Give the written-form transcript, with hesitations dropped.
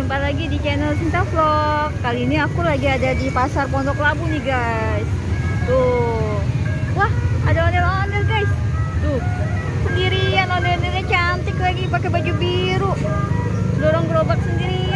jumpa lagi di channel Sinta Vlog. Kali ini aku lagi ada di pasar Pondok Labu nih guys. Tuh, wah ada ondel-ondel guys. Tuh, sendirian ondel-ondelnya cantik lagi pakai baju biru. Dorong gerobak sendiri.